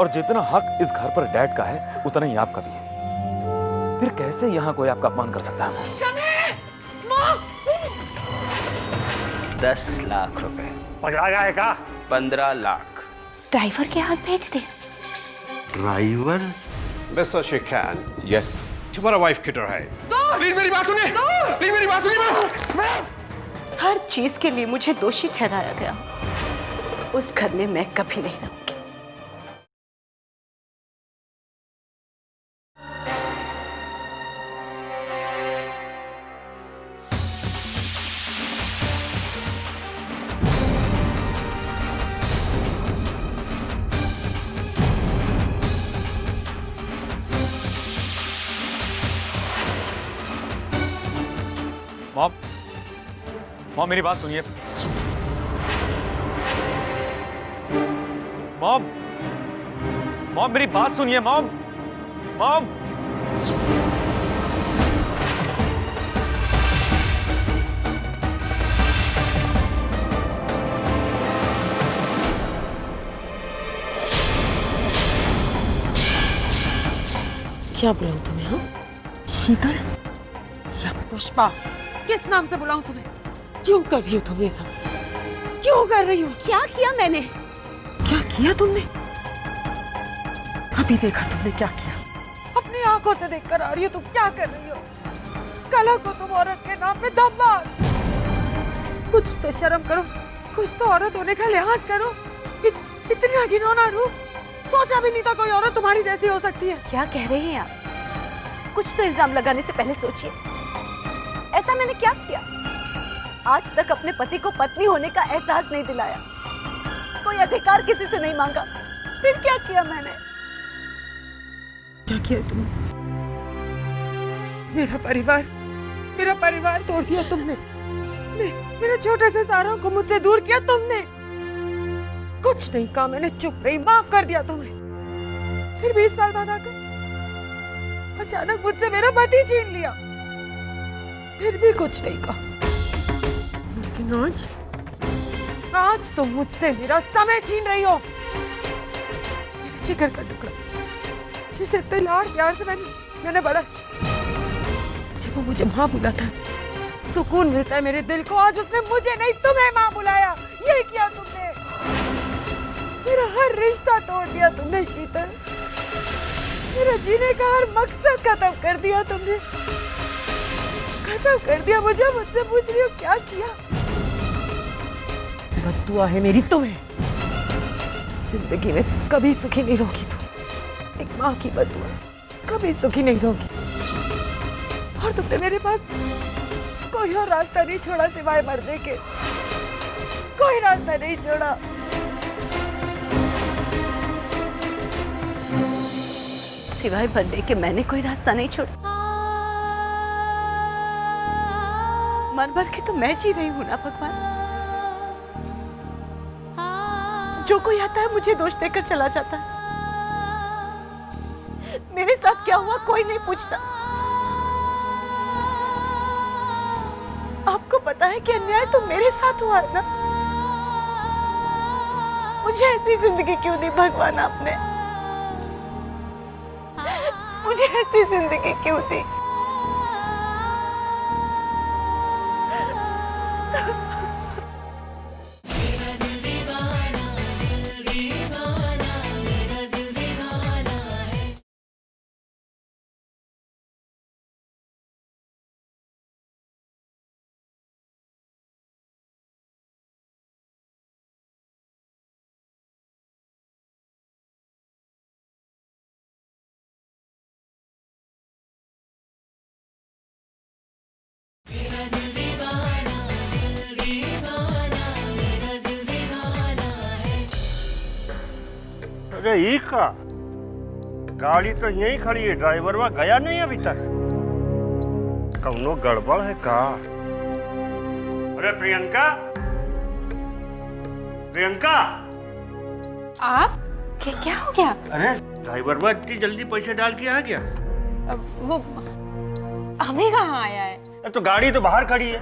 और जितना हक इस घर पर डैड का है उतना ही आपका भी है। फिर कैसे यहाँ कोई आपका अपमान कर सकता है? समय 10 लाख रुपए। पकड़ा गया है का? 15 लाख। ड्राइवर के हाथ भेज दे। ड्राइवर? Mister Shikhan, yes. तुम्हारा वाइफ किधर है? प्लीज मेरी बात सुनिए। प्लीज मेरी बात सुनिए। हर चीज के लिए मुझे दोषी ठहराया गया। उस घर में मैं कभी नहीं रहूंगी। मॉम, मॉम मेरी बात सुनिए। मॉम, मॉम मेरी बात सुनिए। Mom, mom. क्या बुलाऊं तुम्हें? हाँ, शीतल या पुष्पा? किस नाम से बुलाऊं तुम्हें? क्यों कर रही हो तुम ये सब? क्यों कर रही हो? क्या किया मैंने? क्या किया तुमने? अभी देखा तुमने क्या किया? अपनी आंखों से देखकर आ रही हो तुम क्या कर रही हो? कल को तुम औरत के नाम पे दम मार। कुछ तो शर्म करो, कुछ तो औरत होने का लिहाज करो। इतना घिनौना रूप सोचा भी नहीं था कोई औरत तुम्हारी जैसी हो सकती है। क्या कह रहे हैं आप? कुछ तो इल्जाम लगाने से पहले सोचिए। ऐसा मैंने क्या किया? आज तक अपने पति को पत्नी होने का एहसास नहीं दिलाया, कोई अधिकार किसी से नहीं मांगा। फिर क्या किया मैंने? क्या किया तुमने? मेरा परिवार तोड़ दिया तुमने। मेरे छोटे से सारों को मुझसे दूर किया तुमने। कुछ नहीं कहा मैंने, चुप रही, माफ कर दिया तुम्हें। फिर 20 साल बाद आकर अचानक मुझसे मेरा पति छीन लिया। फिर भी कुछ नहीं कहा। लेकिन आज तुम मुझसे मेरा समय छीन रही हो। मेरे जिगर का टुकड़ा, जिसे इतने लाड़ प्यार से मैंने बड़ा किया। जब वो मुझे माँ बुलाता है, सुकून मिलता है मेरे दिल को। आज उसने मुझे नहीं तुम्हें माँ बुलाया। ये किया तुमने। मेरा हर रिश्ता तोड़ दिया तुमने शीतल। मेरा जीने का हर मकसद खत्म कर दिया तुमने। खत्म कर दिया। मुझसे पूछ रही हो क्या किया? बद्दुआ है मेरी तुम्हें। जिंदगी में कभी सुखी नहीं रहोगी तुम। एक माँ की बद्दुआ, कभी सुखी नहीं रहोगी। और तुमने मेरे पास कोई और रास्ता नहीं छोड़ा सिवाय मरने के। कोई रास्ता नहीं छोड़ा। सिवाय मरने के मैंने कोई रास्ता नहीं छोड़ा। मर मर के तो मैं जी रही हूं ना भगवान। जो कोई आता है मुझे दोष देकर चला जाता है। मेरे साथ क्या हुआ कोई नहीं पूछता। आपको पता है कि अन्याय तो मेरे साथ हुआ है ना। मुझे ऐसी जिंदगी क्यों दी भगवान आपने? मुझे ऐसी जिंदगी क्यों दी? अरे ये का गाड़ी तो यहीं खड़ी है, ड्राइवर वहां गया नहीं अभी तक। कौनो गड़बड़ है का? अरे प्रियंका, प्रियंका। आप क्या हो गया? अरे ड्राइवर वहां इतनी जल्दी पैसे डाल के आ गया? वो अभी कहाँ आया है? तो गाड़ी तो बाहर खड़ी है।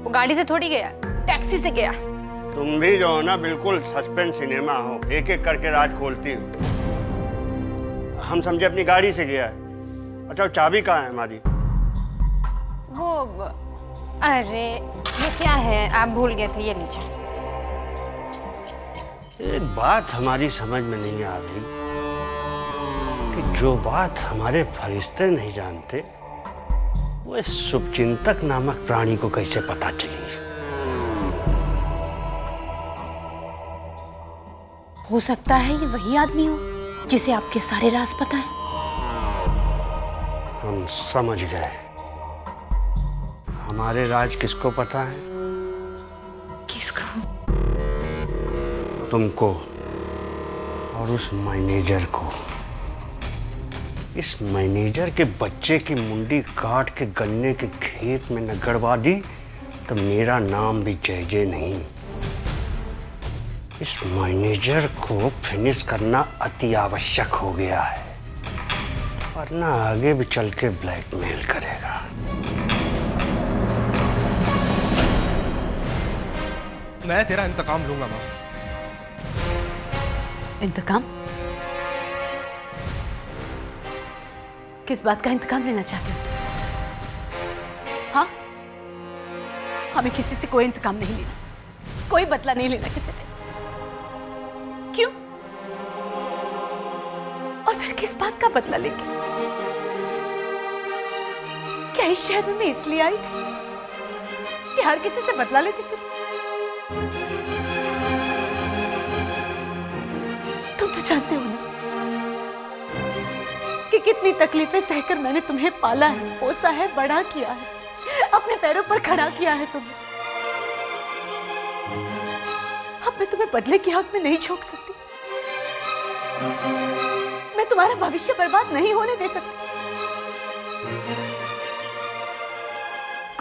वो गाड़ी से थोड़ी गया, टैक्सी से गया। तुम भी जो हो ना बिल्कुल सस्पेंस सिनेमा हो, एक एक करके राज खोलती हो। हम समझे अपनी गाड़ी से गया है। अच्छा, चाबी कहाँ है हमारी? वो अरे ये क्या है, आप भूल गए थे, ये लीजिए। एक बात हमारी समझ में नहीं आ रही कि जो बात हमारे फरिश्ते नहीं जानते वो इस शुभचिंतक नामक प्राणी को कैसे पता चली। हो सकता है ये वही आदमी हो जिसे आपके सारे राज पता है। हम समझ गए। हमारे राज किसको पता है? किसको? तुमको और उस मैनेजर को। इस मैनेजर के बच्चे की मुंडी काट के गन्ने के खेत में न गड़वा दी तो मेरा नाम भी जय जय नहीं। इस मैनेजर को फिनिश करना अति आवश्यक हो गया है, वरना आगे भी चल के ब्लैकमेल करेगा। मैं तेरा इंतकाम लूंगा माँ। इंतकाम? किस बात का इंतकाम लेना चाहते हो तुम? हाँ, हमें किसी से कोई इंतकाम नहीं लेना, कोई बदला नहीं लेना किसी से। क्यों? और फिर किस बात का बदला लेंगे? क्या इस शहर में मैं इसलिए आई थी कि हर किसी से बदला लेती फिर? तुम तो जानते हो ना कि कितनी तकलीफें सहकर मैंने तुम्हें पाला है, पोसा है, बड़ा किया है, अपने पैरों पर खड़ा किया है तुमने। अब मैं तुम्हें बदले की आग में नहीं झोंक सकती। मैं तुम्हारा भविष्य बर्बाद नहीं होने दे सकती।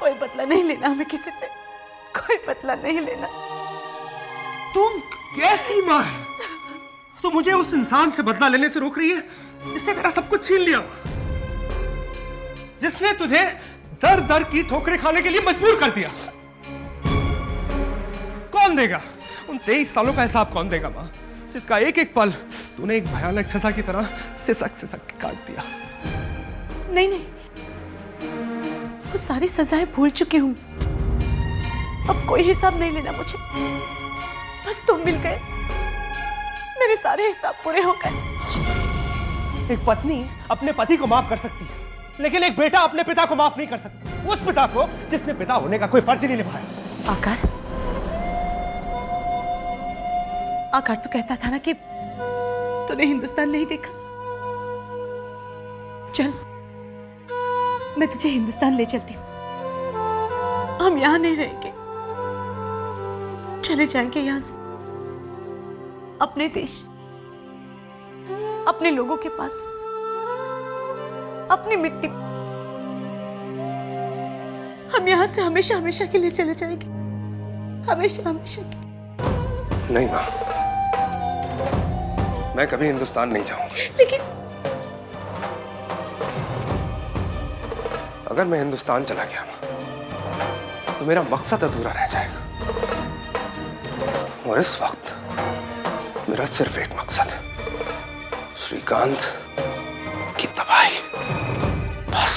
कोई बदला नहीं लेना हमें किसी से, कोई बदला नहीं लेना। तुम कैसी माँ है? तो मुझे उस इंसान से बदला लेने से रोक रही है जिसने तेरा सब कुछ छीन लिया, जिसने तुझे दर दर की ठोकरें खाने के लिए मजबूर कर दिया। कौन देगा उन 23 सालों का हिसाब? कौन देगा माँ, जिसका एक एक पल तूने एक भयानक सजा की तरह सिसक सिसक के काट दिया? नहीं नहीं, वो सारी सजाएं भूल चुकी हूं। अब कोई हिसाब नहीं लेना मुझे। बस तुम मिल गए, मेरे सारे हिसाब पूरे हो गए। एक पत्नी अपने पति को माफ कर सकती है, लेकिन एक बेटा अपने पिता को माफ नहीं कर सकता। उस पिता को जिसने पिता होने का कोई फर्ज नहीं निभाया। आकार तो कहता था ना कि तूने हिंदुस्तान नहीं देखा। चल, मैं तुझे हिंदुस्तान ले चलती हूँ। हम यहां नहीं रहेंगे, चले जाएंगे यहां से अपने देश, अपने लोगों के पास, अपनी मिट्टी। हम यहां से हमेशा हमेशा के लिए चले जाएंगे, हमेशा हमेशा के लिए। नहीं माँ, मैं कभी हिंदुस्तान नहीं जाऊंगा। लेकिन अगर मैं हिंदुस्तान चला गया माँ, तो मेरा मकसद अधूरा रह जाएगा। और इस वक्त मेरा सिर्फ एक मकसद है, श्रीकांत की तबाही, बस।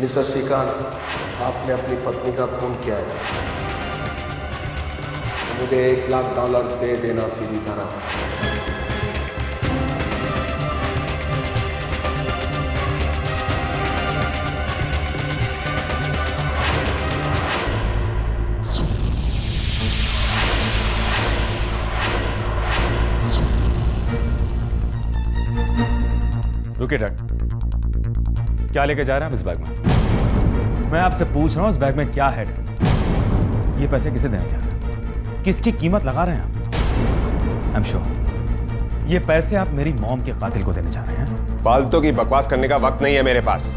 मिस्टर श्रीकांत, आपने अपनी पत्नी का खून किया है। मुझे $1 लाख दे देना सीधी तरह। रुकिए डैड, क्या लेके जा रहे हैं आप इस बैग में? मैं आपसे पूछ रहा हूं इस बैग में क्या है डैड? ये पैसे किसे देने जा रहे हैं? किसकी कीमत लगा रहे हैं आप? आई एम श्योर ये पैसे आप मेरी मॉम के कातिल को देने जा रहे हैं। फालतू की बकवास करने का वक्त नहीं है मेरे पास।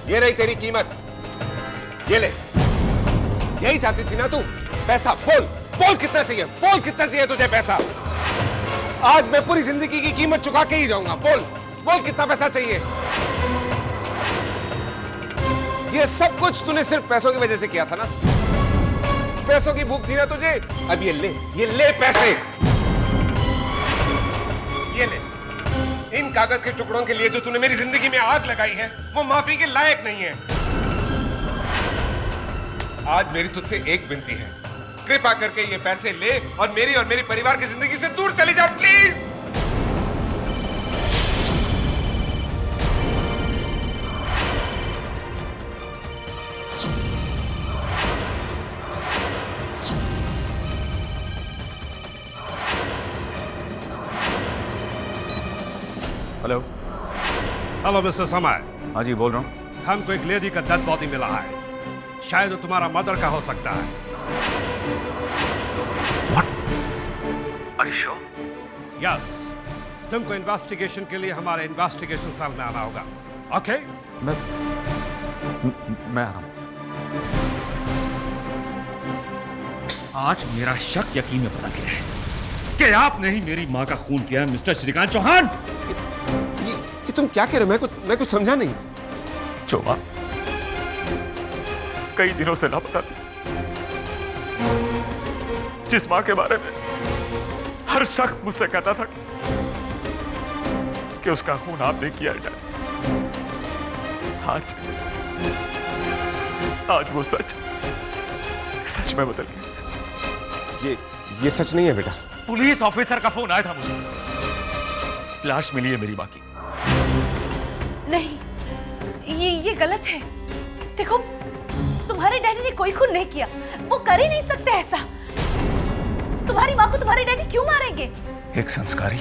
ये रही तेरी कीमत, ये ले। यही चाहती थी ना तू? पैसा बोल, बोल कितना चाहिए, बोल कितना चाहिए तुझे पैसा? आज मैं पूरी जिंदगी की कीमत चुका के ही जाऊंगा। बोल, बोल कितना पैसा चाहिए? ये सब कुछ तूने सिर्फ पैसों की वजह से किया था ना? पैसों की भूख थी ना तुझे? अब ये ले पैसे, ये ले। इन कागज के टुकड़ों के लिए जो तूने मेरी जिंदगी में आग लगाई है, वो माफी के लायक नहीं है। आज मेरी तुझसे एक विनती है, कृपा करके ये पैसे ले और मेरी परिवार की जिंदगी से दूर चली जा, प्लीज। हेलो। हेलो मिस्टर समय। हाँ जी, बोल रहा हूँ। हमको एक लेडी का डेड बॉडी मिला है, शायद वो तुम्हारा मदर का हो सकता है। Are you sure? यस, तुमको इन्वेस्टिगेशन के लिए हमारे इन्वेस्टिगेशन सेल में आना होगा। ओके? मैं आ रहा हूँ। आज मेरा शक यकीन में बदल गया है कि आपने ही मेरी माँ का खून किया है, मिस्टर श्रीकांत चौहान। ये तुम क्या कह रहे हो? मैं कुछ समझा नहीं। चोमा कई दिनों से लापता थी, जिस मां के बारे में हर शख्स मुझसे कहता था कि उसका खून आपने किया है। आज वो सच में बदल गया। ये सच नहीं है बेटा। पुलिस ऑफिसर का फोन आया था मुझे, लाश मिली है मेरी मां की। नहीं, ये गलत है। देखो, तुम्हारे डैडी ने कोई खून नहीं किया, वो कर ही नहीं सकते ऐसा। तुम्हारी माँ को तुम्हारे डैडी क्यों मारेंगे? एक संस्कारी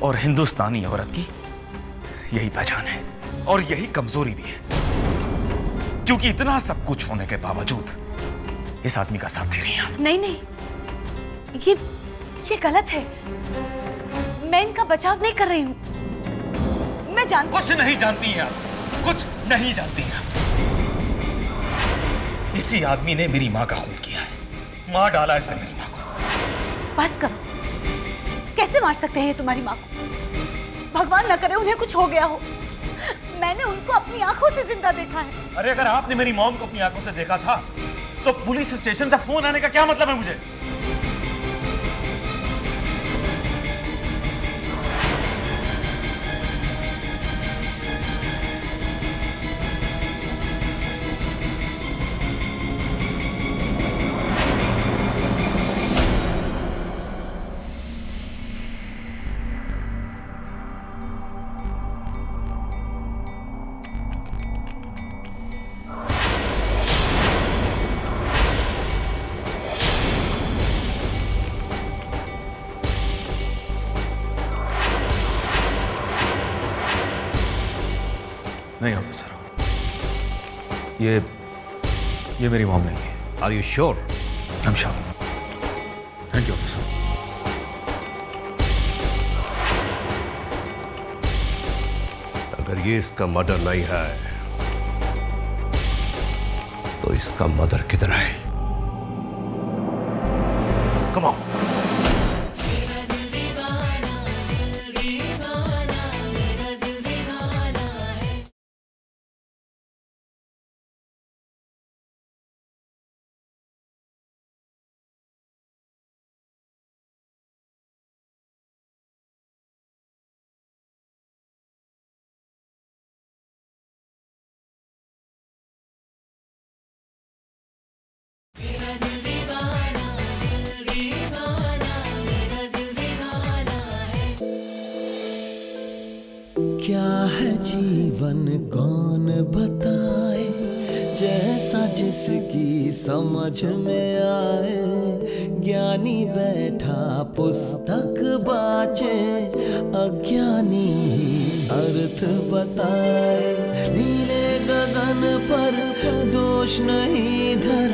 और हिंदुस्तानी औरत की यही पहचान है और यही कमजोरी भी है, क्योंकि इतना सब कुछ होने के बावजूद इस आदमी का साथ दे रही हैं। नहीं, ये गलत है। मैं इनका बचाव नहीं कर रही हूँ। मैं जानती। कुछ नहीं जानती हैं आप, कुछ नहीं जानती हैं। इसी आदमी ने मेरी माँ का खून किया है, मार डाला इसने मेरी माँ को। बस करो। कैसे मार सकते हैं ये तुम्हारी माँ को? भगवान न करे उन्हें कुछ हो गया हो। मैंने उनको अपनी आंखों से जिंदा देखा है। अरे अगर आपने मेरी मॉम को अपनी आंखों से देखा था तो पुलिस स्टेशन से फोन आने का क्या मतलब है मुझे? नहीं ऑफिसर, ये मेरी मॉम नहीं है। Are you sure? I am sure. Thank you officer. अगर ये इसका मर्डर नहीं है तो इसका मदर किधर है? Come on. क्या है जीवन कौन बताए, जैसा जिसकी समझ में आए। ज्ञानी बैठा पुस्तक बाँचे, अज्ञानी ही अर्थ बताए। नीले गगन पर दोष नहीं धर,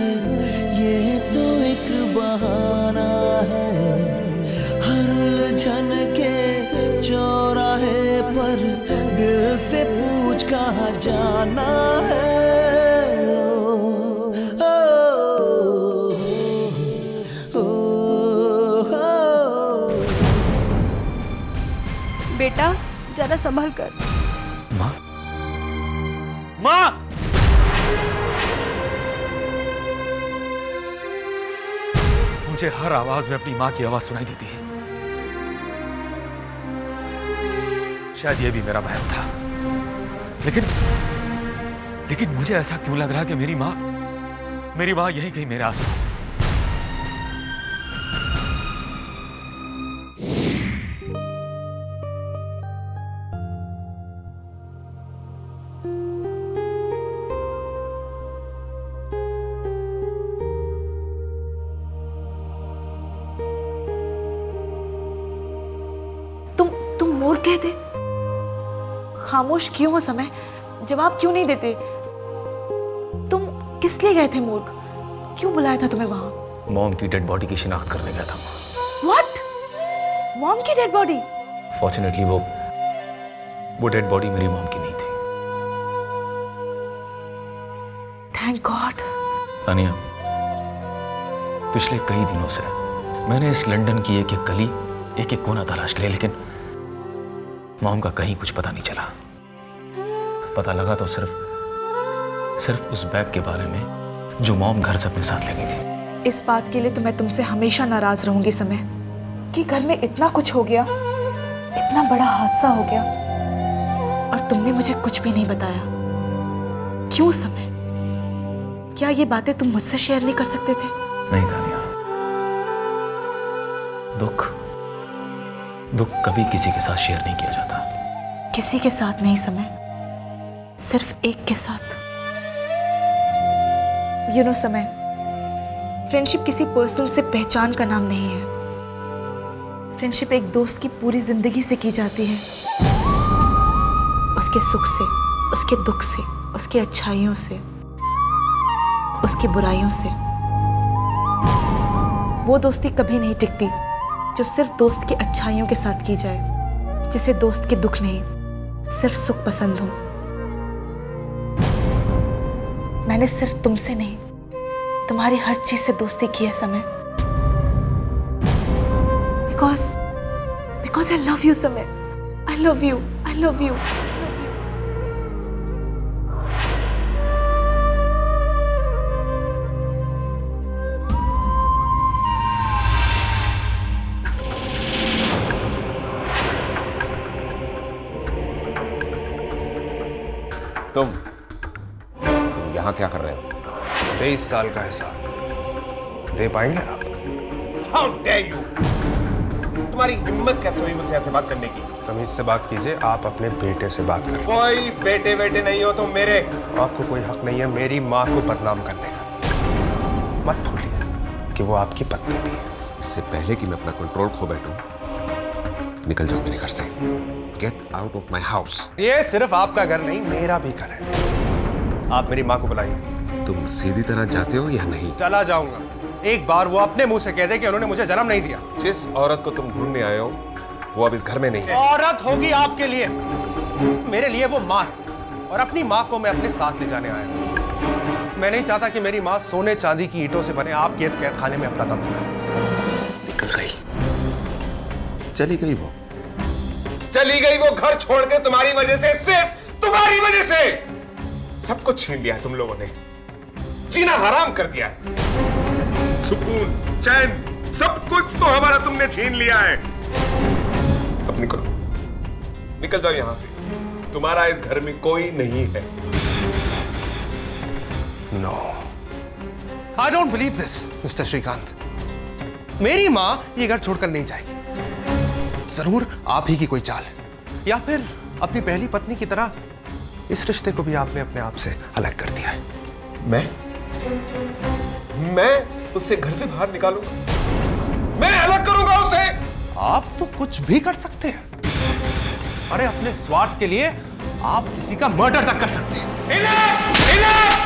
ये तो एक बहाना है। हर उलझन के चौराहे पर दिल से पूछ कहाँ जाना है। बेटा जरा संभल कर। माँ, माँ! मुझे हर आवाज में अपनी माँ की आवाज सुनाई देती है। शायद ये भी मेरा वहम था, लेकिन मुझे ऐसा क्यों लग रहा कि मेरी माँ यहीं कहीं मेरे आसपास है। तुम मोर कह दे। खामोश क्यों हो समय? जवाब क्यों नहीं देते? तुम किस लिए गए थे मूर्ख? क्यों बुलाया था तुम्हें वहां? मॉम की डेड बॉडी की शिनाख्त करने गया था। What? मॉम की डेड बॉडी? फॉर्चुनेटली वो डेड बॉडी मेरी मॉम की नहीं थी। Thank God. तानिया, पिछले कई दिनों से मैंने इस लंदन की एक एक गली, एक एक कोना तलाश लिया, लेकिन मॉम का कहीं कुछ पता नहीं चला। पता लगा तो सिर्फ उस बैग के बारे में जो मॉम घर से अपने साथ ले गई थी। इस बात के लिए तो मैं तुमसे हमेशा नाराज रहूंगी समय, कि घर में इतना कुछ हो गया, इतना बड़ा हादसा हो गया और तुमने मुझे कुछ भी नहीं बताया। क्यों समय? क्या ये बातें तुम मुझसे शेयर नहीं कर सकते थे? नहीं तानिया, दुख कभी किसी के साथ शेयर नहीं किया जाता। किसी के साथ नहीं समय, सिर्फ एक के साथ। यू नो समय, फ्रेंडशिप किसी पर्सन से पहचान का नाम नहीं है। फ्रेंडशिप एक दोस्त की पूरी जिंदगी से की जाती है, उसके सुख से, उसके दुख से, उसकी अच्छाइयों से, उसकी बुराइयों से। वो दोस्ती कभी नहीं टिकती जो सिर्फ दोस्त की अच्छाइयों के साथ की जाए, जिसे दोस्त के दुख नहीं, सिर्फ सुख पसंद हो। मैंने सिर्फ तुमसे नहीं, तुम्हारी हर चीज से दोस्ती की है समय, बिकॉज आई लव यू समय। I love you, I love you. तुम यहाँ क्या कर रहे हो? 23 साल का हिसाब दे पाएंगे आप? How dare you? तुम्हारी हिम्मत कैसे हुई मुझसे ऐसे बात करने की? तमीज से बात कीजिए, आप अपने बेटे से बात करें। कोई बेटे बेटे नहीं हो तुम मेरे। आपको कोई हक नहीं है मेरी माँ को बदनाम करने का। मत भूलिए कि वो आपकी पत्नी भी है। इससे पहले कि मैं अपना कंट्रोल खो बैठूं, निकल जाओ मेरे घर से। Get out of my house. ये सिर्फ आपका घर नहीं, मेरा भी घर है। आप मेरी माँ को बुलाइए। तुम सीधी तरह जाते हो या नहीं? चला जाऊंगा। एक बार वो अपने मुंह से कह दे कि उन्होंने मुझे जन्म नहीं दिया। जिस औरत को तुम ढूंढने आए हो वो अब इस घर में नहीं है। औरत होगी आपके लिए, मेरे लिए वो माँ है, और अपनी माँ को मैं अपने साथ ले जाने आया हूं। मैं नहीं चाहता कि मेरी माँ सोने चांदी की ईंटों से बने आपके इस कैद खाने में अपना दम तोड़े। निकल गई, चली गई वो, चली गई वो घर छोड़ के तुम्हारी वजह से, सिर्फ तुम्हारी वजह से। सब कुछ छीन लिया तुम लोगों ने, जीना हराम कर दिया है। सुकून, चैन, सब कुछ तो हमारा तुमने छीन लिया है। अब निकलो, निकल जाओ यहां से। तुम्हारा इस घर में कोई नहीं है। No, I don't believe this mister Srikanth. मेरी मां ये घर छोड़कर नहीं जाएगी। जरूर आप ही की कोई चाल है, या फिर अपनी पहली पत्नी की तरह इस रिश्ते को भी आपने अपने आप से अलग कर दिया है। मैं उससे घर से बाहर निकालूंगा, मैं अलग करूंगा उसे। आप तो कुछ भी कर सकते हैं। अरे अपने स्वार्थ के लिए आप किसी का मर्डर तक कर सकते हैं। इनफ! इनफ!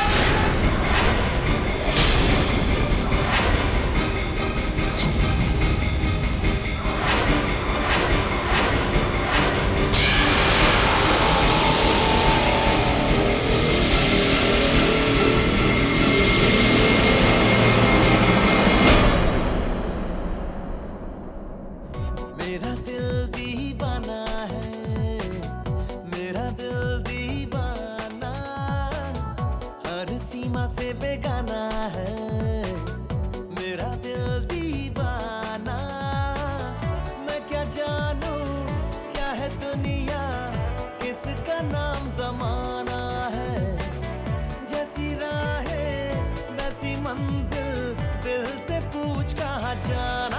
मेरा दिल दीवाना है, मेरा दिल दीवाना, हर सीमा से बेगाना है। मेरा दिल दीवाना, मैं क्या जानूं क्या है दुनिया, किसका नाम जमाना है। जैसी राहें वैसी मंजिल, दिल से पूछ कहाँ जाना